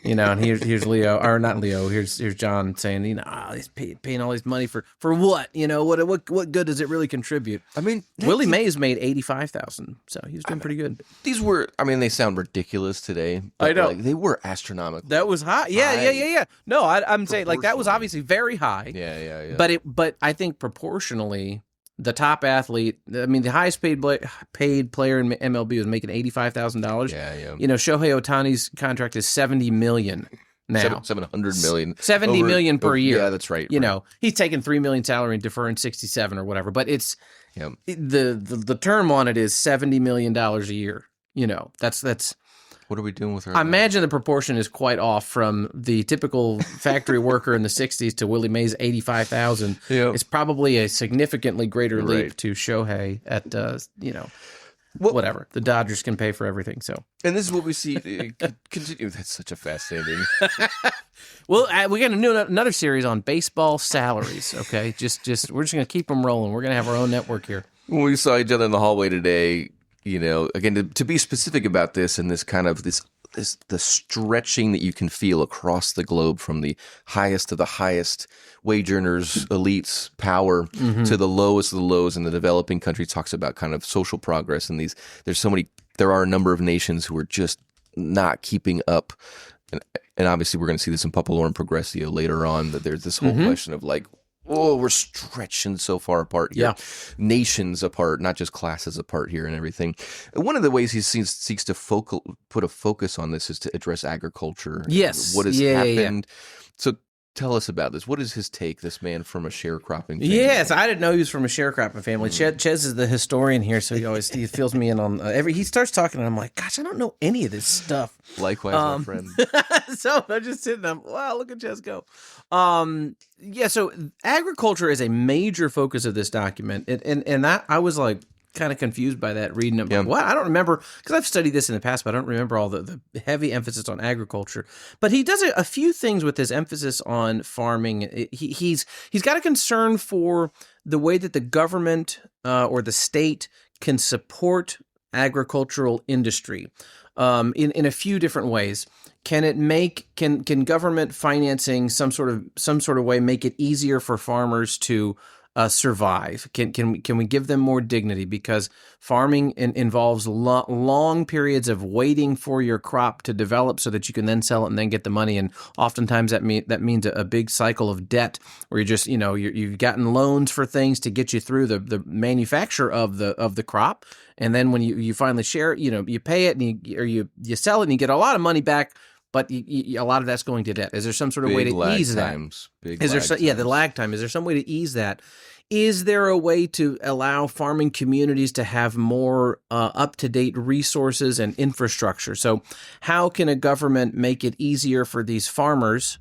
And here's Leo, or not Leo. Here's John saying, he's paying all this money for what? What good does it really contribute? I mean, Willie Mays made $85,000, so he was doing pretty good. These were, they sound ridiculous today. But I know they were astronomical. That was high. Yeah. No, I'm saying like that was obviously very high. Yeah. But I think proportionally, the top athlete, the highest paid player in MLB was making $85,000. Yeah. Shohei Ohtani's contract is $70 million now. $700 million. $70 million per year. Yeah, that's right. He's taking $3 million salary and deferring 67 or whatever. But it's the term on it is $70 million a year. That's. What are we doing with her? I imagine the proportion is quite off from the typical factory worker in the 60s to Willie Mays' $85,000. It's probably a significantly greater leap to Shohei at, whatever. The Dodgers can pay for everything. So, and this is what we see. Continue. That's such a fascinating. Well, we got another series on baseball salaries. Okay, just we're just gonna keep them rolling. We're gonna have our own network here. When we saw each other in the hallway today, again, to be specific about this and this kind of the stretching that you can feel across the globe from the highest of the highest wage earners, elites, power to the lowest of the lows in the developing country, talks about kind of social progress. And there are a number of nations who are just not keeping up. And obviously we're going to see this in Popolor and Progressio later on, that there's this whole question of like, oh, we're stretching so far apart here. Yeah. Nations apart, not just classes apart here and everything. One of the ways he seeks to put a focus on this is to address agriculture. Yes. What has happened. So tell us about this. What is his take, this man from a sharecropping family? Yes, I didn't know he was from a sharecropping family. Ches is the historian here, so he fills me in on he starts talking, and I'm like, gosh, I don't know any of this stuff. Likewise, my friend. So I'm just sitting there, wow, look at Ches go. So agriculture is a major focus of this document, and that I was like kind of confused by that reading it. Like, what? I don't remember, because I've studied this in the past, but I don't remember all the heavy emphasis on agriculture. But he does a few things with his emphasis on farming. He's got a concern for the way that the government or the state can support agricultural industry in a few different ways. Can government financing some sort of way make it easier for farmers to survive? Can we give them more dignity? Because farming involves long periods of waiting for your crop to develop so that you can then sell it and then get the money. And oftentimes that means a big cycle of debt where you're just, you've gotten loans for things to get you through the manufacture of the crop. And then when you finally share it, you pay it and you sell it and you get a lot of money back. But a lot of that's going to debt. Is there some sort of way to ease that? The lag time. The lag time. Is there some way to ease that? is there a way to allow farming communities to have more up-to-date resources and infrastructure? So how can a government make it easier for these farmers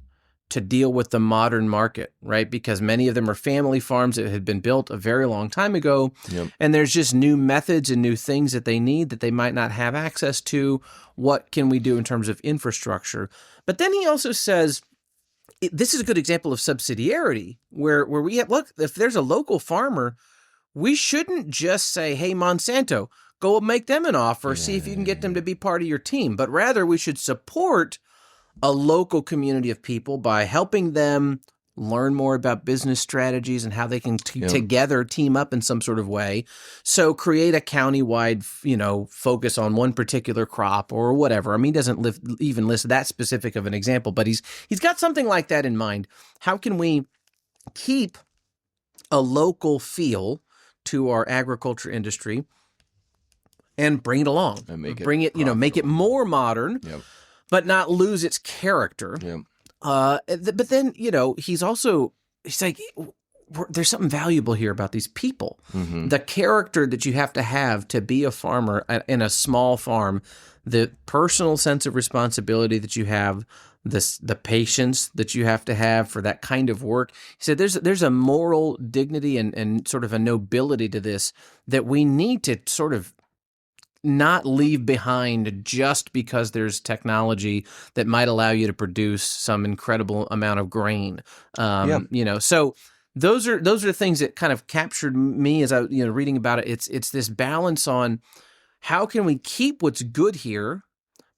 to deal with the modern market, right? Because many of them are family farms that had been built a very long time ago, and there's just new methods and new things that they need that they might not have access to. What can we do in terms of infrastructure? But then he also says, this is a good example of subsidiarity, where we have, look, if there's a local farmer, we shouldn't just say, hey, Monsanto, go make them an offer, see if you can get them to be part of your team. But rather, we should support a local community of people by helping them learn more about business strategies and how they can together team up in some sort of way. So create a county-wide, focus on one particular crop or whatever. I mean, he doesn't even list that specific of an example, but he's got something like that in mind. How can we keep a local feel to our agriculture industry and bring it along and make it more modern, but not lose its character. But then, he's like, there's something valuable here about these people. The character that you have to be a farmer in a small farm, the personal sense of responsibility that you have, the patience that you have to have for that kind of work. He said there's a moral dignity and sort of a nobility to this that we need to sort of not leave behind just because there's technology that might allow you to produce some incredible amount of grain. So those are things that kind of captured me as I reading about it. It's this balance on how can we keep what's good here,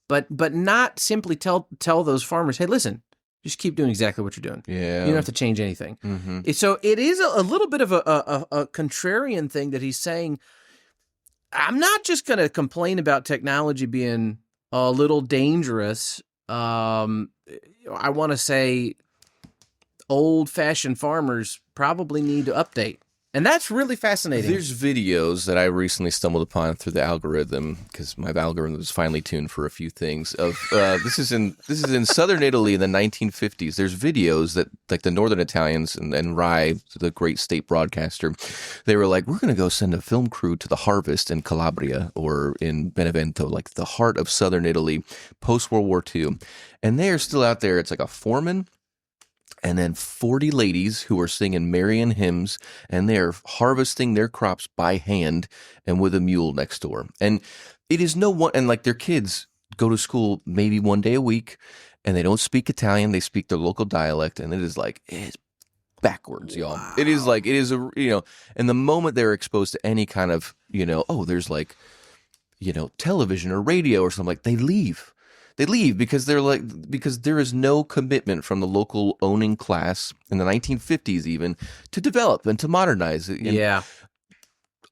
but not simply tell those farmers, hey, listen, just keep doing exactly what you're doing. You don't have to change anything. So it is a little bit of a contrarian thing that he's saying. I'm not just going to complain about technology being a little dangerous. I want to say old-fashioned farmers probably need to update. And that's really fascinating. There's videos that I recently stumbled upon through the algorithm, because my algorithm was finely tuned for a few things. Of this is in southern Italy in the 1950s. There's videos that, like, the Northern Italians and Rai, the great state broadcaster, they were like, we're going to go send a film crew to the harvest in Calabria or in Benevento, like the heart of southern Italy, post World War II, and they are still out there. It's like a foreman and then 40 ladies who are singing Marian hymns, and they're harvesting their crops by hand and with a mule next door. And it is no one, and like their kids go to school maybe one day a week, and they don't speak Italian, they speak their local dialect, and it's backwards, y'all. Wow. It is and the moment they're exposed to any kind of, there's like, television or radio or something, like, they leave. They leave because there is no commitment from the local owning class in the 1950s even to develop and to modernize it.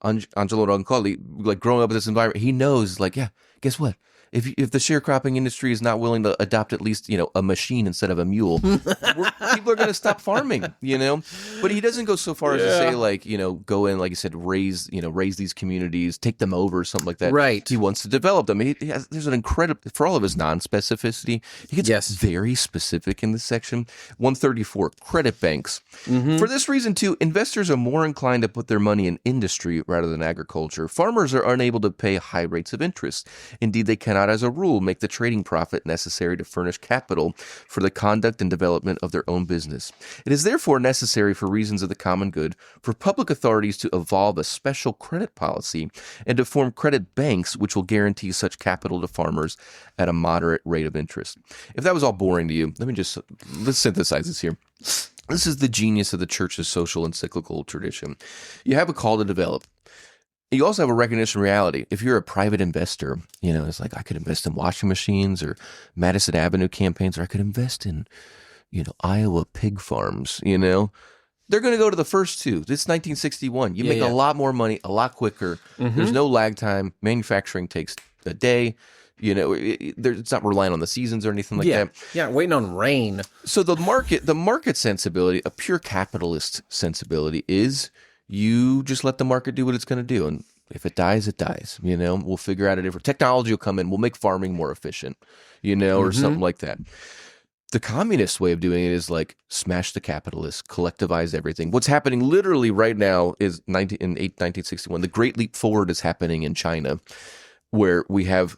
Angelo Roncalli, like, growing up in this environment, he knows, like, guess what? If the sharecropping industry is not willing to adopt at least, a machine instead of a mule, people are going to stop farming, But he doesn't go so far as to say, like, go in, like you said, raise these communities, take them over, something like that. Right. He wants to develop them. There's an incredible, for all of his non-specificity, he gets very specific in this section. 134, credit banks. For this reason, too, investors are more inclined to put their money in industry rather than agriculture. Farmers are unable to pay high rates of interest. Indeed, they cannot, as a rule, make the trading profit necessary to furnish capital for the conduct and development of their own business. It is therefore necessary, for reasons of the common good, for public authorities to evolve a special credit policy and to form credit banks which will guarantee such capital to farmers at a moderate rate of interest. If that was all boring to you, let's synthesize this here. This is the genius of the Church's social encyclical tradition. You have a call to develop. You also have a recognition reality. If you're a private investor, it's like, I could invest in washing machines or Madison Avenue campaigns, or I could invest in, Iowa pig farms, They're going to go to the first two. It's 1961. You make a lot more money a lot quicker. There's no lag time. Manufacturing takes a day. It's not relying on the seasons or anything like that. Yeah, waiting on rain. So the market sensibility, a pure capitalist sensibility, is you just let the market do what it's going to do. And if it dies, it dies. We'll figure out a different technology will come in. We'll make farming more efficient, or something like that. The communist way of doing it is like smash the capitalists, collectivize everything. What's happening literally right now is in 1961. The Great Leap Forward is happening in China, where we have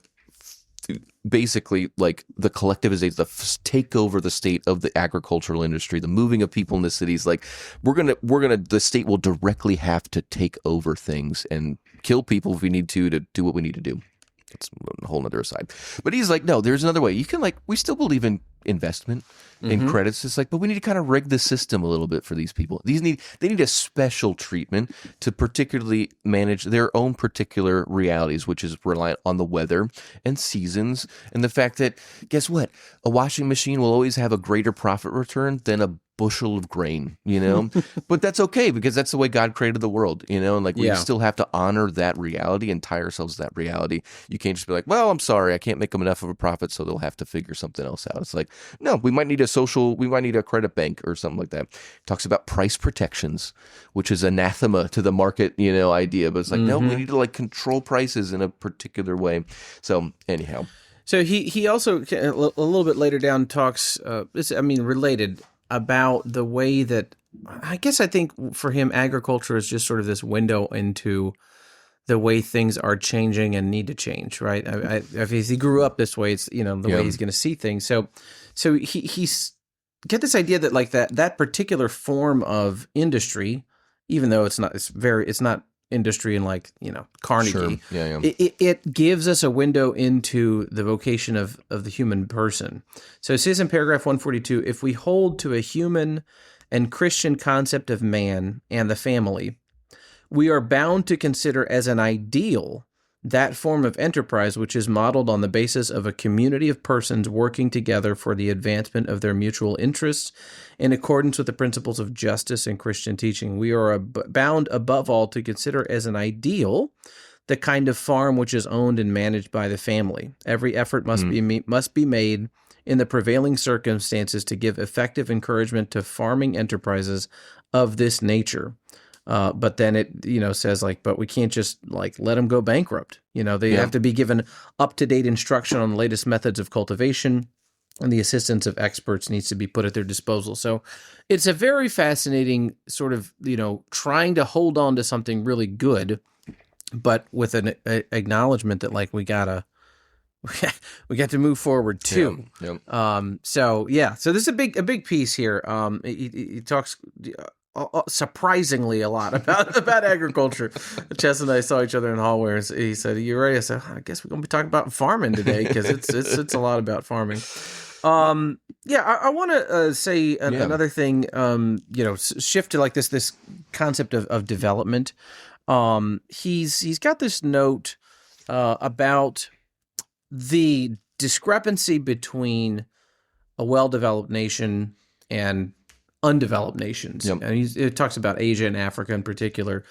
basically like the collectivization, the take over the state of the agricultural industry, the moving of people in the cities. Like the state will directly have to take over things and kill people if we need to do what we need to do. It's a whole nother aside. But he's like, no, there's another way. You can we still believe in investment, in credits. It's like, but we need to kind of rig the system a little bit for these people. They need a special treatment to particularly manage their own particular realities, which is reliant on the weather and seasons and the fact that, guess what? A washing machine will always have a greater profit return than a bushel of grain, but that's okay because that's the way God created the world, and we still have to honor that reality and tie ourselves to that reality. You can't just be like, well, I'm sorry, I can't make them enough of a profit, so they'll have to figure something else out. It's like, no, we might need a credit bank or something like that. It talks about price protections, which is anathema to the market, idea, but it's like, no, we need to control prices in a particular way. So anyhow. So he also a little bit later down talks, related about the way that I think for him, agriculture is just sort of this window into the way things are changing and need to change, right? If he grew up this way, it's the way he's going to see things. So he's get this idea that that particular form of industry, even though it's not industry in Carnegie. Sure. Yeah. It gives us a window into the vocation of the human person. So it says in paragraph 142, if we hold to a human and Christian concept of man and the family, we are bound to consider as an ideal that form of enterprise which is modeled on the basis of a community of persons working together for the advancement of their mutual interests in accordance with the principles of justice and Christian teaching. We are bound above all to consider as an ideal the kind of farm which is owned and managed by the family. Every effort must be made in the prevailing circumstances to give effective encouragement to farming enterprises of this nature. But then it, says but we can't just let them go bankrupt. They have to be given up-to-date instruction on the latest methods of cultivation, and the assistance of experts needs to be put at their disposal. So it's a very fascinating sort of, trying to hold on to something really good, but with an acknowledgement that we got to move forward too. So this is a big piece here. He talks surprisingly a lot about agriculture. Chess and I saw each other in the hallway, and he said, "Are you ready?" I said, "I guess we're going to be talking about farming today because it's a lot about farming." I want to say another thing. Shift to this concept of development. He's got this note about the discrepancy between a well-developed nation and undeveloped nations. And it talks about Asia and Africa in particular.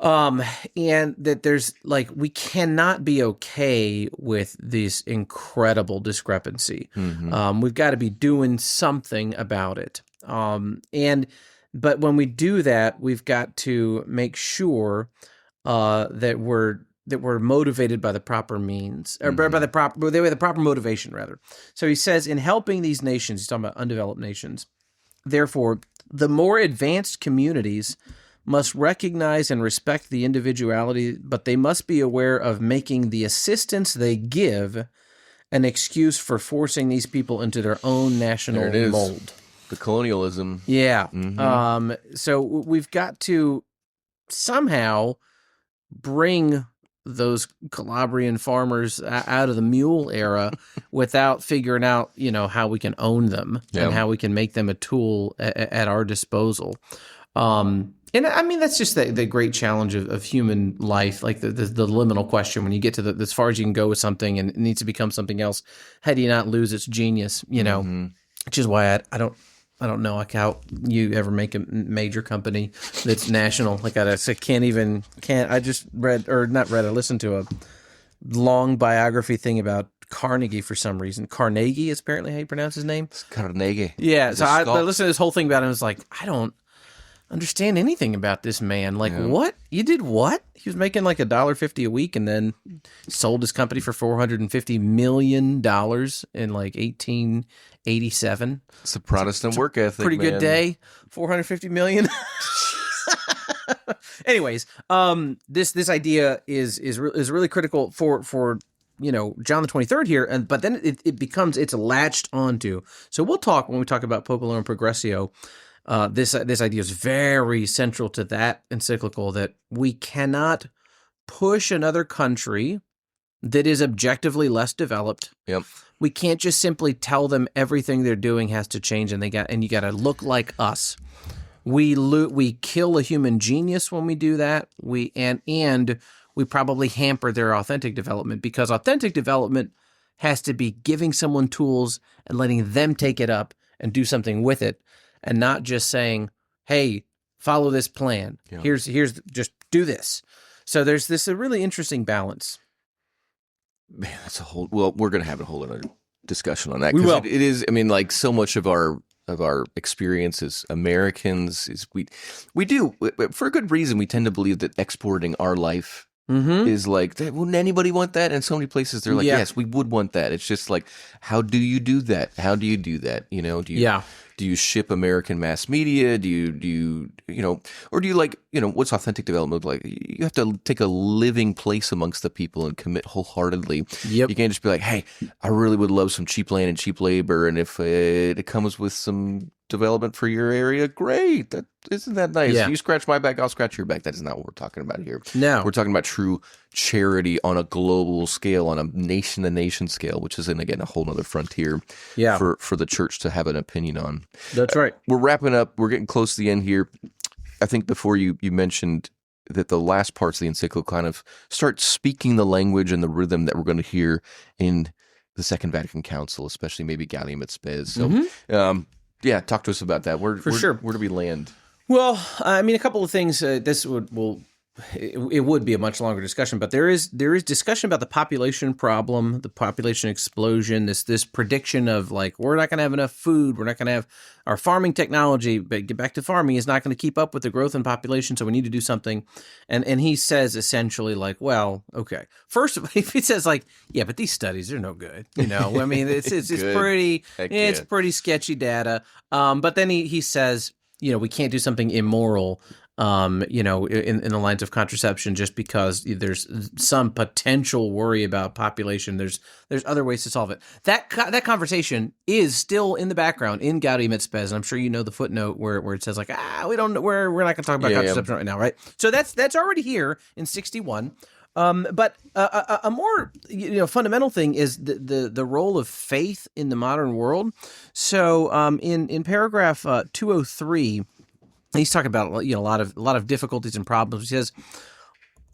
And that there's we cannot be okay with this incredible discrepancy. We've got to be doing something about it. But when we do that, we've got to make sure that we're motivated by the proper means, or by the proper motivation, rather. So he says, in helping these nations, he's talking about undeveloped nations, therefore, the more advanced communities must recognize and respect the individuality, but they must be aware of making the assistance they give an excuse for forcing these people into their own national mold. The colonialism. Yeah. So we've got to somehow bring those Calabrian farmers out of the mule era without figuring out, how we can own them and how we can make them a tool at our disposal. And I mean, that's just the great challenge of human life, the liminal question. When you get to as far as you can go with something and it needs to become something else, how do you not lose its genius, which is why I don't know how you ever make a major company that's national. I listened to a long biography thing about Carnegie for some reason. Carnegie is apparently how you pronounce his name. It's Carnegie. Yeah. So I listened to this whole thing about it and I was like, I don't understand anything about this man. Like, what? You did what? He was making like $1.50 a week and then sold his company for $450 million in like 1887. It's a Protestant work ethic, Pretty good day. $450 million. Anyways, this idea is really critical for John the 23rd here, but then it's latched onto. So we'll talk when we talk about Populum Progressio. This idea is very central to that encyclical, that we cannot push another country that is objectively less developed. Yep. We can't just simply tell them everything they're doing has to change, and you got to look like us. We kill a human genius when we do that. We probably hamper their authentic development, because authentic development has to be giving someone tools and letting them take it up and do something with it, and not just saying, "Hey, follow this plan. Yeah. Here's just do this." So there's this a really interesting balance. Man, that's we're going to have a whole other discussion on that. We will. It is. I mean, like, so much of our experience as Americans is we do, for a good reason, we tend to believe that exporting our life is like, wouldn't anybody want that? And so many places they're like, yes, we would want that. It's just like, how do you do that? How do you do that? Do you ship American mass media? Do you or do you, like, what's authentic development like? You have to take a living place amongst the people and commit wholeheartedly. Yep. You can't just be like, hey, I really would love some cheap land and cheap labor, and if it comes with some development for your area, great. Isn't that nice? Yeah. You scratch my back, I'll scratch your back. That is not what we're talking about here. No. We're talking about true charity on a global scale, on a nation-to-nation scale, which is, again, a whole other frontier for the church to have an opinion on. That's right. We're wrapping up. We're getting close to the end here. I think before you mentioned that the last parts of the encyclical kind of start speaking the language and the rhythm that we're going to hear in the Second Vatican Council, especially maybe Gaudium et Spes. So, talk to us about that. Where do we land? Well, I mean, a couple of things. This it would be a much longer discussion, but there is discussion about the population problem, the population explosion, this prediction of, like, we're not going to have enough food, we're not going to have our farming technology, but get back to farming, is not going to keep up with the growth in population, so we need to do something. And he says essentially, like, well, okay. First of all, he says, like, yeah, but these studies are no good. I mean, it's pretty sketchy data. But then he says, we can't do something immoral, in the lines of contraception, just because there's some potential worry about population. There's other ways to solve it. That conversation is still in the background in Gaudium et Spes, and I'm sure you know the footnote where it says, like, we're not going to talk about contraception right now, right? So that's already here in 61. But a more fundamental thing is the role of faith in the modern world. So in paragraph 203. He's talking about a lot of difficulties and problems. He says,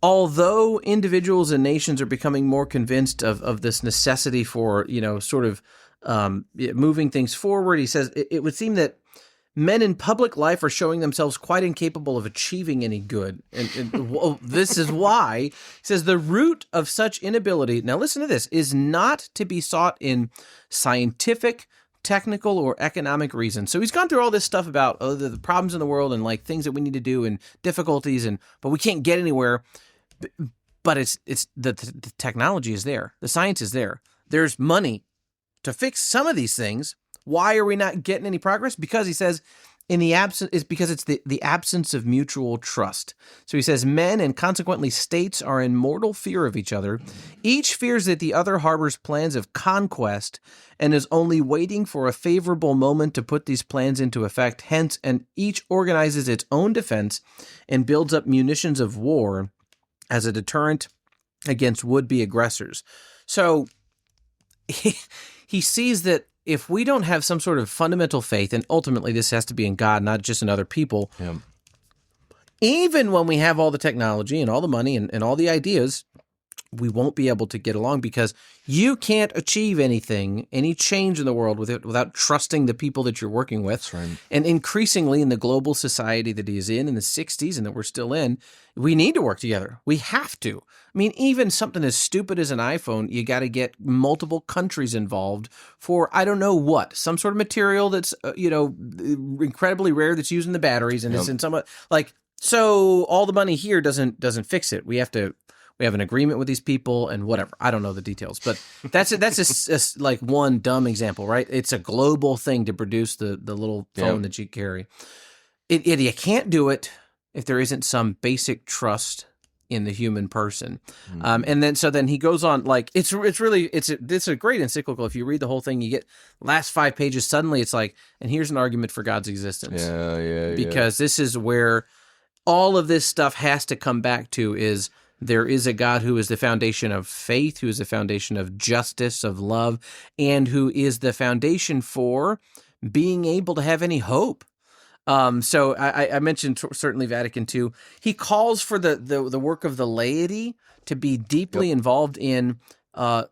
although individuals and nations are becoming more convinced of this necessity for moving things forward, he says it would seem that men in public life are showing themselves quite incapable of achieving any good, and this is why he says the root of such inability. Now, listen to this: is not to be sought in scientific, technical, or economic reasons. So he's gone through all this stuff about the problems in the world and, like, things that we need to do and difficulties, but we can't get anywhere. But it's the technology is there, the science is there. There's money to fix some of these things. Why are we not getting any progress? Because he says because it's the absence of mutual trust. So he says men and consequently states are in mortal fear of each other. Each fears that the other harbors plans of conquest and is only waiting for a favorable moment to put these plans into effect. Hence, and each organizes its own defense and builds up munitions of war as a deterrent against would-be aggressors. So he sees that if we don't have some sort of fundamental faith, and ultimately this has to be in God, not just in other people, even when we have all the technology and all the money and all the ideas, we won't be able to get along because you can't achieve anything, any change in the world without trusting the people that you're working with. That's right. And increasingly in the global society that he is in the 60s and that we're still in, we need to work together. We have to. I mean, even something as stupid as an iPhone, you got to get multiple countries involved for, I don't know what, some sort of material that's, incredibly rare that's using the batteries and it's in some, so all the money here doesn't fix it. We have an agreement with these people and whatever. I don't know the details, but that's just like one dumb example, right? It's a global thing to produce the little phone that you carry. You can't do it if there isn't some basic trust in the human person. And then he goes on, like, it's a great encyclical. If you read the whole thing, you get last 5 pages. Suddenly it's like, and here's an argument for God's existence. Because this is where all of this stuff has to come back to is, there is a God who is the foundation of faith, who is the foundation of justice, of love, and who is the foundation for being able to have any hope. So I mentioned certainly Vatican II. He calls for the work of the laity to be deeply involved in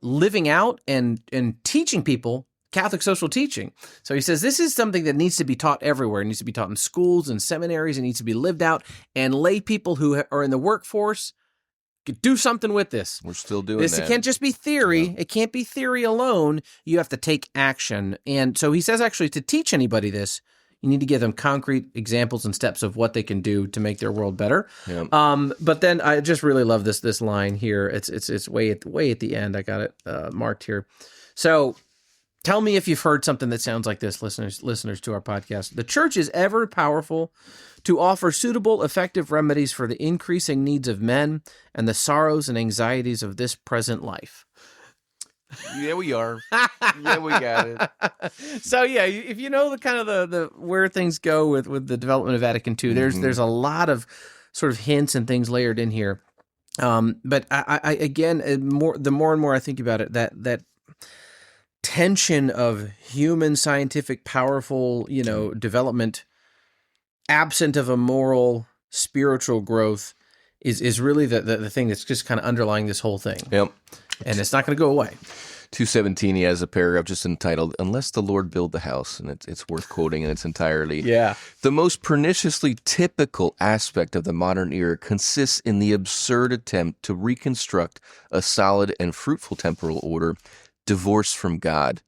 living out and teaching people Catholic social teaching. So he says this is something that needs to be taught everywhere. It needs to be taught in schools and seminaries. It needs to be lived out, and lay people who are in the workforce do something with this. We're still doing this. that. It can't just be theory. Yeah. It can't be theory alone. You have to take action. And so he says, actually, to teach anybody this, you need to give them concrete examples and steps of what they can do to make their world better. Yeah. But then I just really love this line here. It's way at the end. I got it marked here. So tell me if you've heard something that sounds like this, listeners to our podcast. The church is ever powerful to offer suitable, effective remedies for the increasing needs of men and the sorrows and anxieties of this present life. Yeah, we are. Yeah, we got it. So yeah, if you know the kind of the where things go with the development of Vatican II, there's a lot of sort of hints and things layered in here. But I again, the more and more I think about it, that tension of human scientific powerful, development, absent of a moral spiritual growth, is really the thing that's just kind of underlying this whole thing. Yep. And it's not going to go away. 217, he has a paragraph just entitled, "Unless the Lord build the house," and it's worth quoting in its entirety. Yeah. The most perniciously typical aspect of the modern era consists in the absurd attempt to reconstruct a solid and fruitful temporal order divorced from God,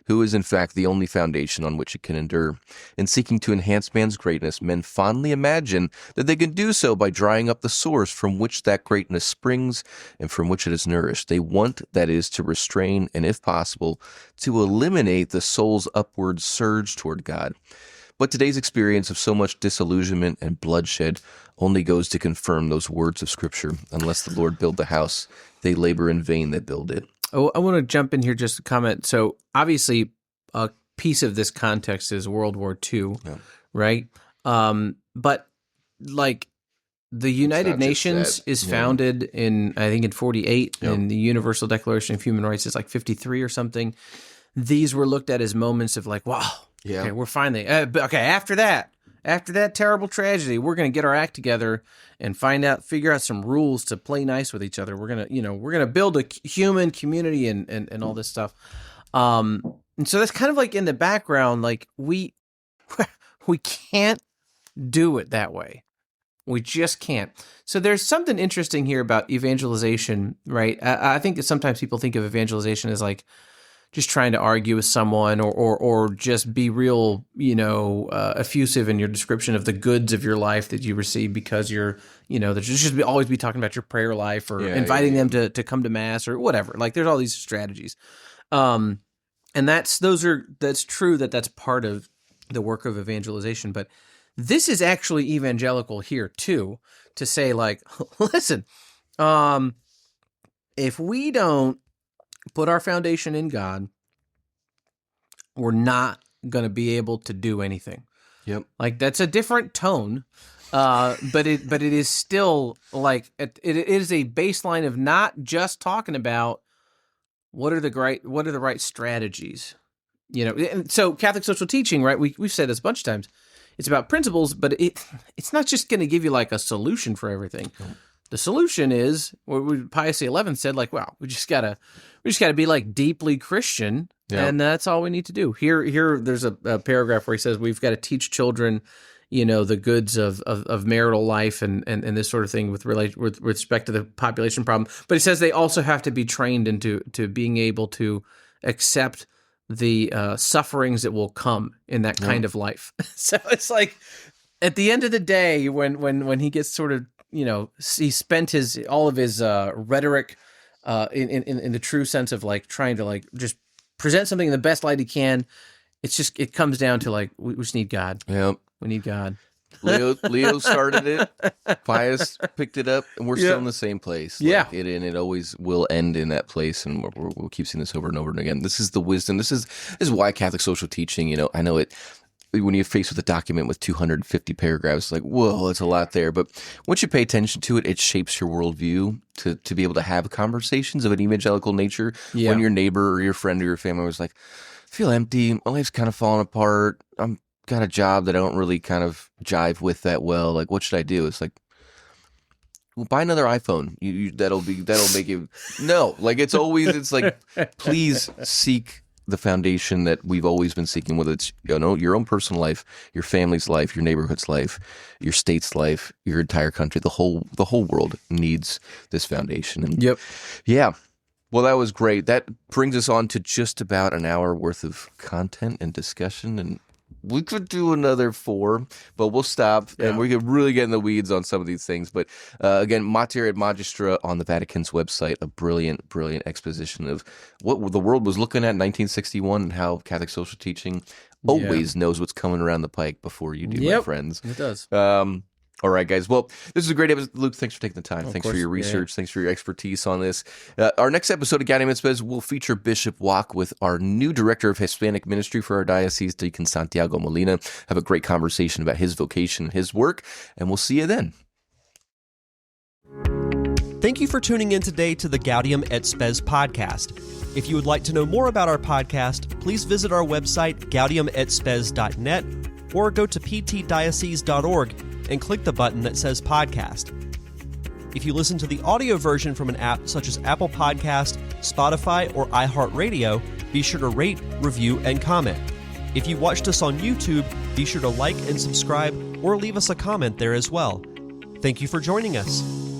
who is in fact the only foundation on which it can endure. In seeking to enhance man's greatness, men fondly imagine that they can do so by drying up the source from which that greatness springs and from which it is nourished. They want, that is, to restrain and, if possible, to eliminate the soul's upward surge toward God. But today's experience of so much disillusionment and bloodshed only goes to confirm those words of Scripture. Unless the Lord build the house, they labor in vain that build it. Oh, I want to jump in here just to comment. So obviously a piece of this context is World War II, right? But like the United Nations is founded in, I think in 48, and the Universal Declaration of Human Rights is like 53 or something. These were looked at as moments of like, wow, okay, we're finally, after that terrible tragedy, we're going to get our act together and figure out some rules to play nice with each other. We're going to build a human community and all this stuff. And so that's kind of like in the background, like we can't do it that way. We just can't. So there's something interesting here about evangelization, right? I think that sometimes people think of evangelization as like just trying to argue with someone or just be real, effusive in your description of the goods of your life that you receive because you're, that you should always be talking about your prayer life or inviting them to come to mass or whatever. Like there's all these strategies. And that's true that's part of the work of evangelization. But this is actually evangelical here too, to say like, listen, if we don't put our foundation in God, we're not going to be able to do anything. Yep. Like that's a different tone, but it is still like it is a baseline of not just talking about what are the right strategies, And so Catholic social teaching, right? We've said this a bunch of times. It's about principles, but it's not just going to give you like a solution for everything. The solution is what Pius XI said, like, wow, we just gotta be like deeply Christian, and that's all we need to do. Here, there's a paragraph where he says we've got to teach children, the goods of marital life and this sort of thing with respect to the population problem. But he says they also have to be trained into being able to accept the sufferings that will come in that kind of life. So it's like, at the end of the day, when he gets sort of, he spent all of his rhetoric in the true sense of like trying to like just present something in the best light he can. It comes down to like we just need God. Yep. We need God. Leo started it. Pius picked it up, and we're still in the same place. It always will end in that place, and we'll keep seeing this over and over and again. This is the wisdom. This is why Catholic social teaching. I know it. When you're faced with a document with 250 paragraphs, like, whoa, it's a lot there. But once you pay attention to it, it shapes your worldview to be able to have conversations of an evangelical nature. Yeah. When your neighbor or your friend or your family was like, I feel empty, my life's kind of falling apart, I'm got a job that I don't really kind of jive with that well, like, what should I do? It's like, well, buy another iPhone. That'll make you, no, like, it's like, please seek the foundation that we've always been seeking, whether it's your own personal life, your family's life, your neighborhood's life, your state's life, your entire country, the whole world needs this foundation. And yeah, well, that was great. That brings us on to just about an hour worth of content and discussion, and we could do another 4, but we'll stop, and we could really get in the weeds on some of these things. But again, Mater et Magistra on the Vatican's website, a brilliant, brilliant exposition of what the world was looking at in 1961 and how Catholic social teaching always knows what's coming around the pike before you do, my friends. It does. All right, guys. Well, this is a great episode. Luke, thanks for taking the time. Thanks for your research. Thanks for your expertise on this. Our next episode of Gaudium et Spes will feature Bishop Walk with our new director of Hispanic ministry for our diocese, Deacon Santiago Molina. Have a great conversation about his vocation and his work, and we'll see you then. Thank you for tuning in today to the Gaudium et Spes podcast. If you would like to know more about our podcast, please visit our website, gaudiumετspes.net, or go to ptdiocese.org and click the button that says podcast. If you listen to the audio version from an app such as Apple Podcast, Spotify, or iHeartRadio, be sure to rate, review, and comment. If you watched us on YouTube, be sure to like and subscribe or leave us a comment there as well. Thank you for joining us.